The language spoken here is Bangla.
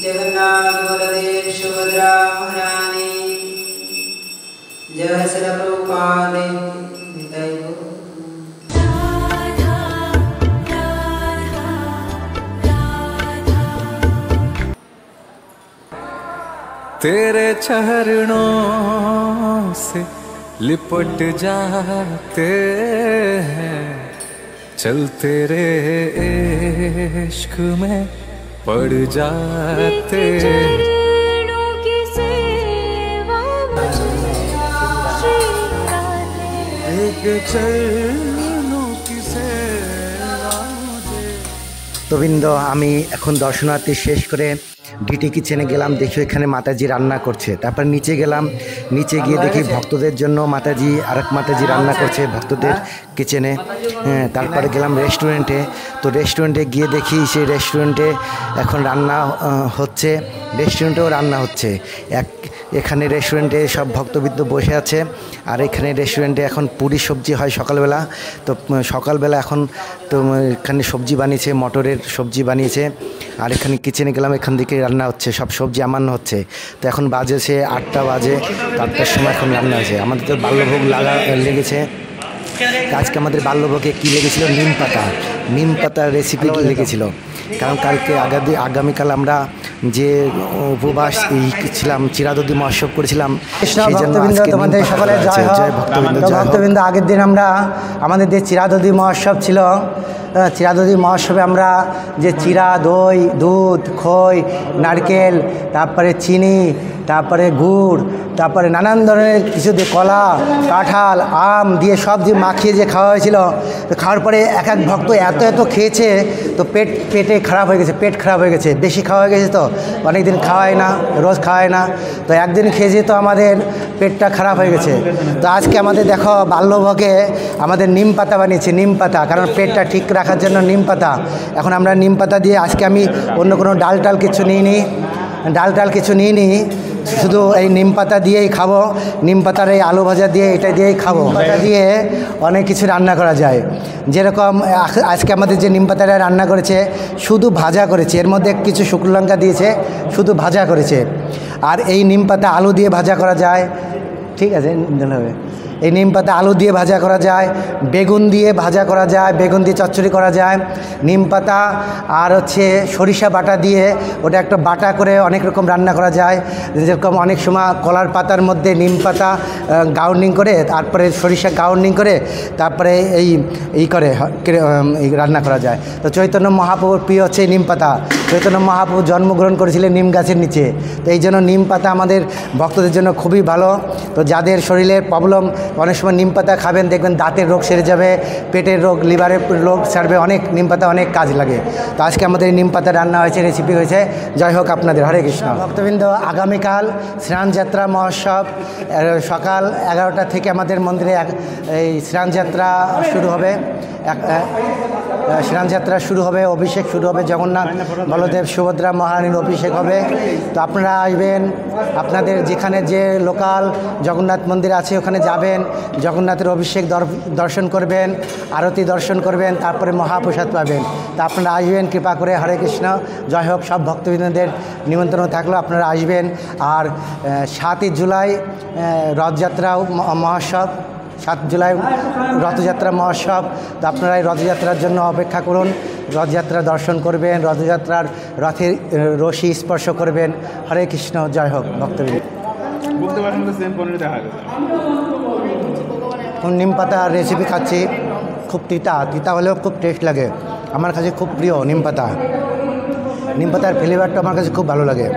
जगन्नाथ बलदेव सुभद्रा महारानी जय श्री प्रभुपाद निताय गौर। तेरे चरणों से लिपट जाते हैं, चल तेरे इश्क में पड़ जाते তো বৃন্দ, আমি এখন দর্শনার্থী শেষ করে ডিটি কিচেনে গেলাম, দেখি এখানে মাতাজি রান্না করছে। তারপর নিচে গেলাম, নিচে গিয়ে দেখি ভক্তদের জন্য মাতাজি আরেক মাতাজি রান্না করছে ভক্তদের কিচেনে। তারপরে গেলাম রেস্টুরেন্টে। তো রেস্টুরেন্টে গিয়ে দেখি সেই রেস্টুরেন্টে এখন রান্না হচ্ছে, রেস্টুরেন্টেও রান্না হচ্ছে। এখানে রেস্টুরেন্টে সব ভক্তবৃন্দ বসে আছে, আর এখানে রেস্টুরেন্টে এখন পুরি সবজি হয় সকালবেলা। তো সকালবেলা এখন তো এখানে সবজি বানিয়েছে, মটরের সবজি বানিয়েছে। আর এখানে কিচেনে গেলাম, এখান থেকে রান্না হচ্ছে, সব সবজি আমান্য হচ্ছে। তো এখন বাজেছে 8টা বাজে, 8টার সময় এখন রান্না হয়েছে। আমাদের তো বাল্যভোগ লেগেছে। আজকে আমাদের বাল্যভোগে কী লেগেছিল? নিম পাতা রেসিপি লেগেছিল। কারণ কালকে আগামীকাল আমরা যে উপবাস ছিলাম, চিরাদুদি মহোৎসব করেছিলাম, সেই জন্য তোমাদের সকলে ভক্তবৃন্দ। আগের দিন আমরা আমাদের যে চিরাদুদি মহোৎসব ছিল, চিরাদুদি মহোৎসবে আমরা যে চিরা, দই, দুধ, খই, নারকেল, তারপরে চিনি, তারপরে গুড়, তারপরে নানান ধরনের কিছু দিয়ে কলা, কাঁঠাল, আম দিয়ে সব দিয়ে মাখিয়ে যে খাওয়া হয়েছিল। তো খাওয়ার পরে এক এক ভক্ত এত খেয়েছে, তো পেটে খারাপ হয়ে গেছে, পেট খারাপ হয়ে গেছে, বেশি খাওয়া হয়ে গেছে। তো অনেক দিন খাওয়ায় না, রোজ খাওয়ায় না, তো একদিন খেয়েছি, তো আমাদের পেটটা খারাপ হয়ে গেছে। তো আজকে আমাদের দেখো বাল্যভোগে আমাদের নিম পাতা বানিয়েছে, নিম পাতা, কারণ পেটটা ঠিক রাখার জন্য নিম পাতা। এখন আমরা নিম পাতা দিয়ে, আজকে আমি অন্য কোনো ডাল কিছু নিইনি, শুধু এই নিম পাতা দিয়েই খাবো। নিম পাতার এই আলু ভাজা দিয়ে, এটা দিয়েই খাবো। এটা দিয়ে অনেক কিছু রান্না করা যায়। যেরকম আজকে আমাদের যে নিম পাতাটা রান্না করেছে, শুধু ভাজা করেছে, এর মধ্যে কিছু শুকনো লঙ্কা দিয়েছে, শুধু ভাজা করেছে। আর এই নিম পাতা আলু দিয়ে ভাজা করা যায়, ঠিক আছে, হবে। এই নিম পাতা আলু দিয়ে ভাজা করা যায়, বেগুন দিয়ে ভাজা করা যায়, বেগুন দিয়ে চচ্চড়ি করা যায়। নিম পাতা আর হচ্ছে সরিষা বাটা দিয়ে, ওটা একটা বাটা করে অনেক রকম রান্না করা যায়। যেরকম অনেক সময় কলার পাতার মধ্যে নিম পাতা গাউন্ডিং করে, তারপরে সরিষা গাউন্ডিং করে, তারপরে এই রান্না করা যায়। তো চৈতন্য মহাপ্রভুর প্রিয় হচ্ছে নিম পাতা। চৈতন্য মহাপ্রভু জন্মগ্রহণ করেছিলেন নিম গাছের নিচে। তো এই জন্য নিম পাতা আমাদের ভক্তদের জন্য খুবই ভালো। তো যাদের শরীরের প্রবলেম, অনেক সময় নিম পাতা খাবেন, দেখবেন দাঁতের রোগ সেরে যাবে, পেটের রোগ, লিভারের রোগ সারবে। অনেক নিম পাতা অনেক কাজ লাগে। তো আজকে আমাদের নিম পাতা রান্না হয়েছে, রেসিপি হয়েছে। জয় হোক আপনাদের, হরে কৃষ্ণ। ভক্তবৃন্দ, আগামীকাল স্নানযাত্রা মহোৎসব সকাল 11টা থেকে আমাদের মন্দিরে এই স্নানযাত্রা শুরু হবে। স্নানযাত্রা শুরু হবে, অভিষেক শুরু হবে, জগন্নাথ বলদেব সুভদ্রা মহারানীর অভিষেক হবে। তো আপনারা আসবেন, আপনাদের যেখানে যে লোকাল জগন্নাথ মন্দির আছে ওখানে যাবেন, জগন্নাথের অভিষেক দর্শন করবেন, আরতি দর্শন করবেন, তারপরে মহাপ্রসাদ পাবেন। তা আপনারা আসবেন কৃপা করে, হরে কৃষ্ণ। জয় হোক। সব ভক্তবৃন্দদের নিমন্ত্রণ থাকলো, আপনারা আসবেন। আর 7ই জুলাই রথযাত্রা মহোৎসব, 7 জুলাই রথযাত্রা মহোৎসব। তো আপনারা এই রথযাত্রার জন্য অপেক্ষা করুন, রথযাত্রা দর্শন করবেন, রথযাত্রার রথের রশি স্পর্শ করবেন। হরে কৃষ্ণ। জয় হোক ভক্তবৃন্দ। নিম পাতা রেসিপি খাচ্ছি, খুব তিতা হলেও খুব টেস্ট লাগে। আমার কাছে খুব প্রিয় নিম পাতা। নিম পাতার ফ্লেভারটা আমার কাছে খুব ভালো লাগে।